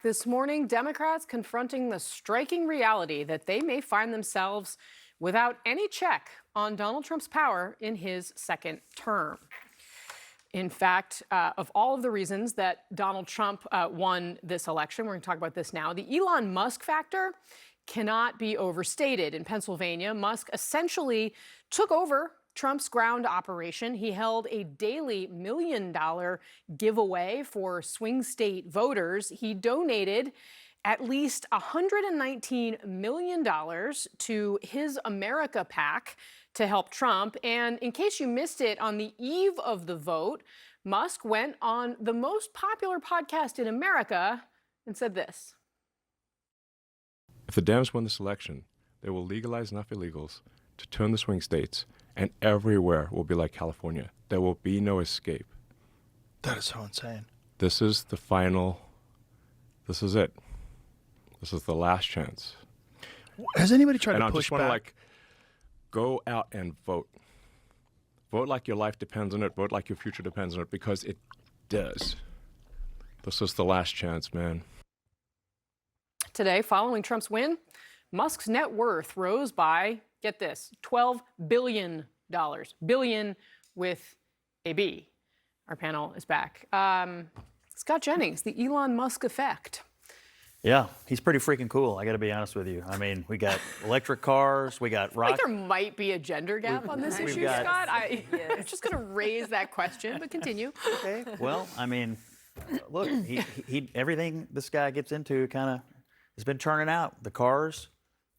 This morning, Democrats confronting the striking reality that they may find themselves without any check on Donald Trump's power in his second term. In fact, of all of the reasons that Donald Trump won this election, we're going to talk about this now, the Elon Musk factor cannot be overstated. In Pennsylvania, Musk essentially took over Trump's ground operation. He held a daily $1 million giveaway for swing state voters. He donated at least $119 million to His America PAC to help Trump. And in case you missed it, on the eve of the vote, Musk went on the most popular podcast in America and said this. If the Dems win this election, they will legalize enough illegals to turn the swing states, and everywhere will be like California. There will be no escape. That is so insane. This is the final. This is it. This is the last chance. Has anybody tried and to I push just want back? to go out and vote. Vote like your life depends on it. Vote like your future depends on it, because it does. This is the last chance, man. Today, following Trump's win, Musk's net worth rose by, get this, $12 billion. Billion with a B. Our panel is back. Scott Jennings, the Elon Musk effect. Yeah, he's pretty freaking cool, I got to be honest with you. I mean, we got electric cars, we got I think rockets. there might be a gender gap on this issue, Scott. I'm just going to raise that question, but continue. Okay. Well, I mean, look, he everything this guy gets into kind of has been turning out. The cars,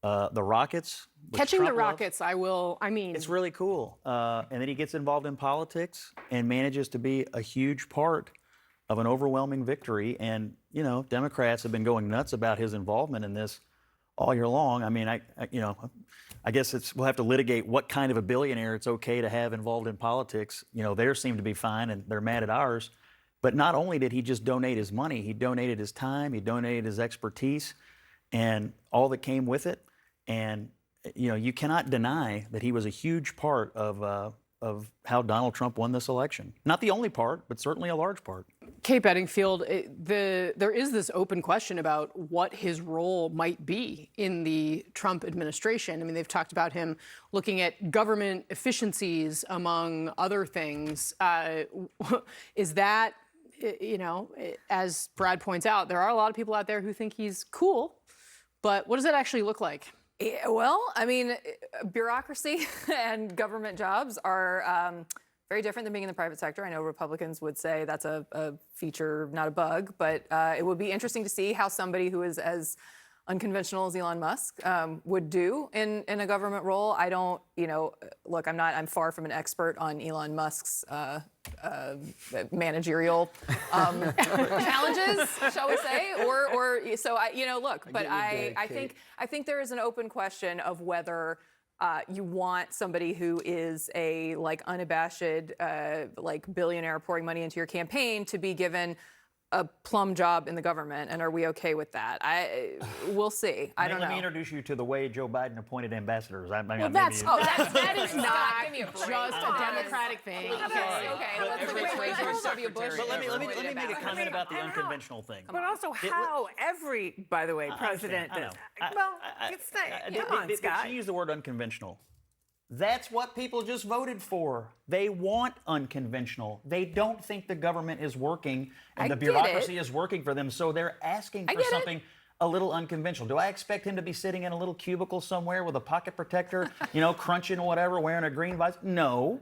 the rockets. Catching Trump the rockets, loves. I mean. It's really cool. And then he gets involved in politics and manages to be a huge part of an overwhelming victory. And, you know, Democrats have been going nuts about his involvement in this all year long. I mean, I guess we'll have to litigate what kind of a billionaire it's okay to have involved in politics. You know, theirs seem to be fine and they're mad at ours. But not only did he just donate his money, he donated his time, he donated his expertise, and all that came with it. And, you know, you cannot deny that he was a huge part of how Donald Trump won this election. Not the only part, but certainly a large part. Kate Bedingfield, there is this open question about what his role might be in the Trump administration. I mean, they've talked about him looking at government efficiencies, among other things. Is that, you know, as Brad points out, there are a lot of people out there who think he's cool, but what does that actually look like? Yeah, well, I mean, bureaucracy and government jobs are very different than being in the private sector. I know Republicans would say that's a feature, not a bug, but it would be interesting to see how somebody who is as unconventional as Elon Musk would do in a government role. I don't, you know, look, I'm far from an expert on Elon Musk's managerial challenges, shall we say, or so I, you know, look, but I think there is an open question of whether you want somebody who is a like unabashed like billionaire pouring money into your campaign to be given a plum job in the government, and are we okay with that? We'll see. I don't know. Let me introduce you to the way Joe Biden appointed ambassadors. Well, that is not just a Democratic thing. But let me make a comment about the unconventional thing. But also how every, by the way, president does. Well, it's come on, Scott. She used the word unconventional. That's what people just voted for. They want unconventional. They don't think the government is working and the bureaucracy is working for them, so they're asking for something a little unconventional. Do I expect him to be sitting in a little cubicle somewhere with a pocket protector, you know, crunching whatever, wearing a green visor? No.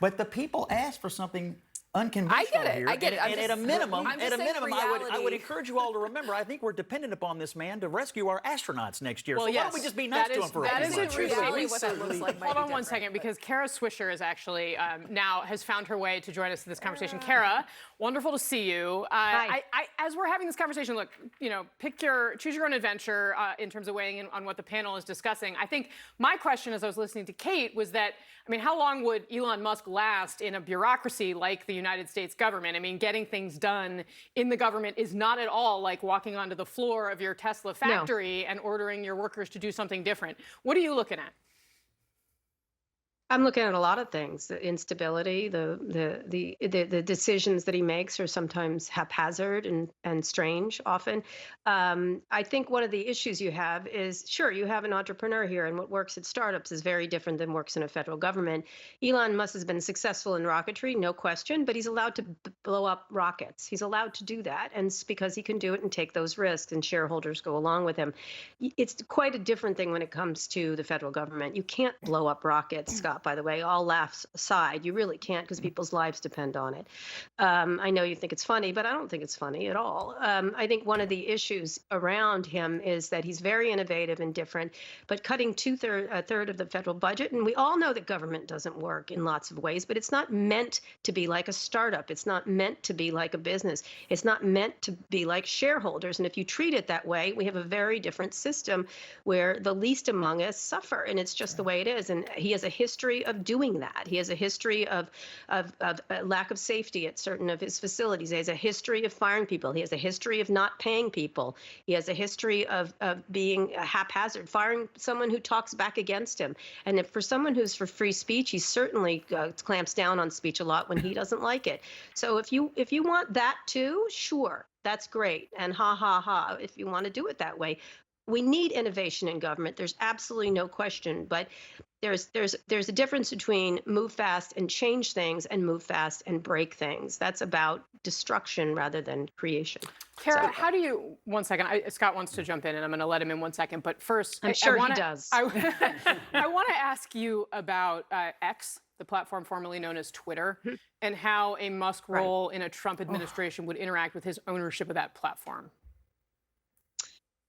But the people asked for something unconventional here. I get it. And at a minimum, I would encourage you all to remember, I think we're dependent upon this man to rescue our astronauts next year. Well, so yes, why don't we just be nice to him for a few months? That is a true statement. What that looks like. Hold on one second, because Kara Swisher is actually now has found her way to join us in this conversation. Kara, wonderful to see you. Hi. As we're having this conversation, look, you know, choose your own adventure in terms of weighing in on what the panel is discussing. I think my question, as I was listening to Kate, was that, I mean, how long would Elon Musk last in a bureaucracy like the United States government? I mean, getting things done in the government is not at all like walking onto the floor of your Tesla factory and ordering your workers to do something different. What are you looking at? I'm looking at a lot of things. The instability, the decisions that he makes are sometimes haphazard and strange often. I think one of the issues you have is, sure, you have an entrepreneur here, and what works at startups is very different than works in a federal government. Elon Musk has been successful in rocketry, no question, but he's allowed to blow up rockets. He's allowed to do that, and it's because he can do it and take those risks, and shareholders go along with him. It's quite a different thing when it comes to the federal government. You can't blow up rockets, Scott. By the way, all laughs aside, you really can't, because people's lives depend on it. I know you think it's funny, but I don't think it's funny at all. I think one of the issues around him is that he's very innovative and different, but cutting a third of the federal budget, and we all know that government doesn't work in lots of ways, but it's not meant to be like a startup. It's not meant to be like a business. It's not meant to be like shareholders. And if you treat it that way, we have a very different system where the least among us suffer, and it's just the way it is. And he has a history of doing that. He has a history of lack of safety at certain of his facilities. He has a history of firing people. He has a history of not paying people. He has a history of being haphazard, firing someone who talks back against him. And if for someone who's for free speech, he certainly clamps down on speech a lot when he doesn't like it. So if you want that too, sure, that's great. And ha ha ha, if you want to do it that way. We need innovation in government. There's absolutely no question, but there's a difference between move fast and change things and move fast and break things. That's about destruction rather than creation. Kara, how do you, one second, Scott wants to jump in and I'm going to let him in 1 second, but first, I'm sure he does. I want to ask you about X, the platform formerly known as Twitter, and how a Musk role in a Trump administration would interact with his ownership of that platform.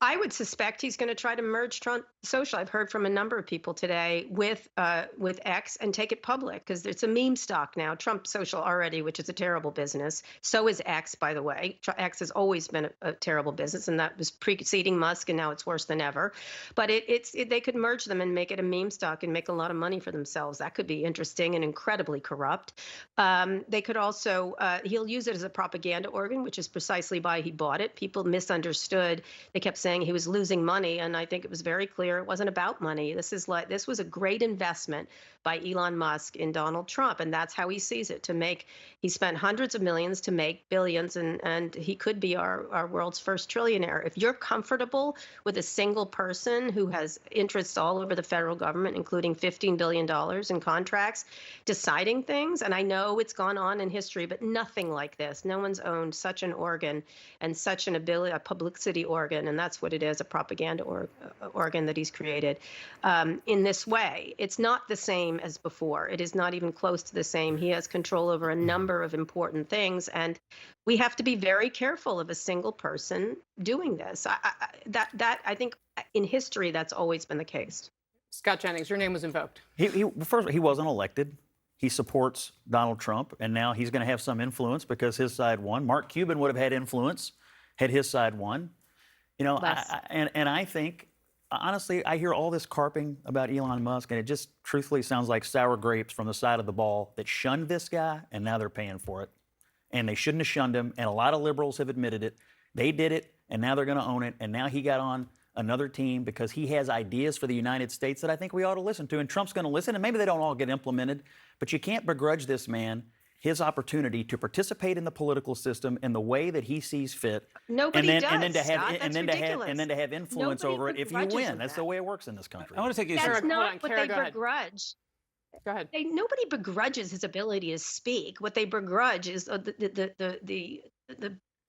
I would suspect he's going to try to merge Trump Social. I've heard from a number of people today with X and take it public, because it's a meme stock now. Trump Social already, which is a terrible business. So is X, by the way. X has always been a terrible business, and that was preceding Musk, and now it's worse than ever. But they could merge them and make it a meme stock and make a lot of money for themselves. That could be interesting and incredibly corrupt. They could also, he'll use it as a propaganda organ, which is precisely why he bought it. People misunderstood. They kept saying he was losing money, and I think it was very clear it wasn't about money. This was a great investment by Elon Musk in Donald Trump, and that's how he sees it. He spent hundreds of millions to make billions, and he could be our world's first trillionaire. If you're comfortable with a single person who has interests all over the federal government, including $15 billion in contracts, deciding things, and I know it's gone on in history, but nothing like this. No one's owned such an organ and such an ability, a publicity organ, and that's what it is, a propaganda organ that he's created in this way. It's not the same as before. It is not even close to the same. He has control over a number of important things, and we have to be very careful of a single person doing this. I think in history that's always been the case. Scott Jennings, your name was invoked. First, he wasn't elected. He supports Donald Trump, and now he's going to have some influence because his side won. Mark Cuban would have had influence had his side won. You know, I think, honestly, I hear all this carping about Elon Musk, and it just truthfully sounds like sour grapes from the side of the ball that shunned this guy, and now they're paying for it. And they shouldn't have shunned him, and a lot of liberals have admitted it. They did it, and now they're going to own it, and now he got on another team because he has ideas for the United States that I think we ought to listen to, and Trump's going to listen, and maybe they don't all get implemented, but you can't begrudge this man his opportunity to participate in the political system in the way that he sees fit. Nobody does, and then to have Scott. That's ridiculous. and then to have influence Nobody over it if you begrudges win. him That's that. the way it works in this country. I want to take you. That's Hold not on, what Kara, they go ahead. begrudge. Go ahead. Nobody begrudges his ability to speak. What they begrudge is the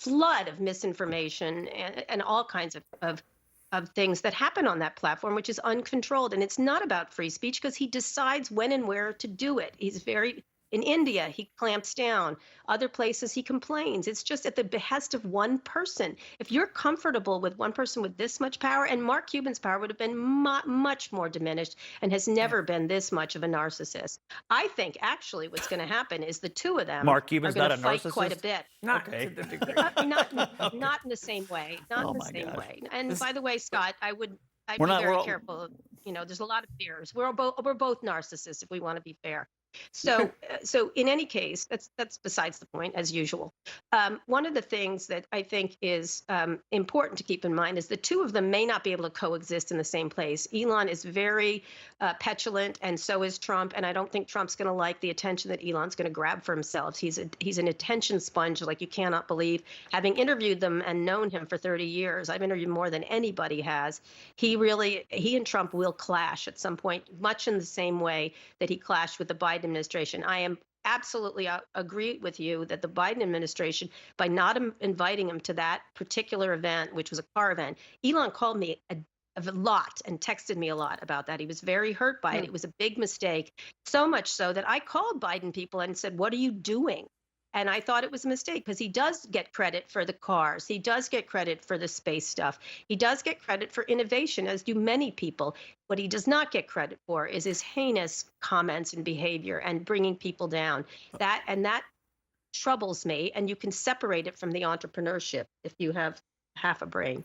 flood of misinformation and all kinds of things that happen on that platform, which is uncontrolled. And it's not about free speech because he decides when and where to do it. In India, he clamps down. Other places, he complains. It's just at the behest of one person. If you're comfortable with one person with this much power, and Mark Cuban's power would have been much more diminished and has never been this much of a narcissist. I think actually what's going to happen is the two of them Mark Cuban's are going not to a fight narcissist? quite a bit. Not Okay. to the degree. Not in the same way. Not in the my same gosh. way. And by the way, Scott, I'd We're be not- very we're all- careful. There's a lot of fears. We're both narcissists if we want to be fair. So in any case, that's besides the point, as usual. One of the things that I think is important to keep in mind is the two of them may not be able to coexist in the same place. Elon is very petulant, and so is Trump. And I don't think Trump's going to like the attention that Elon's going to grab for himself. He's an attention sponge like you cannot believe. Having interviewed them and known him for 30 years, I've interviewed more than anybody has. He and Trump will clash at some point, much in the same way that he clashed with the Biden administration. I am absolutely agree with you that the Biden administration, by not inviting him to that particular event, which was a car event, Elon called me a lot and texted me a lot about that. He was very hurt by it. It was a big mistake, so much so that I called Biden people and said, "What are you doing?" And I thought it was a mistake because he does get credit for the cars. He does get credit for the space stuff. He does get credit for innovation, as do many people. What he does not get credit for is his heinous comments and behavior and bringing people down. That troubles me. And you can separate it from the entrepreneurship if you have half a brain.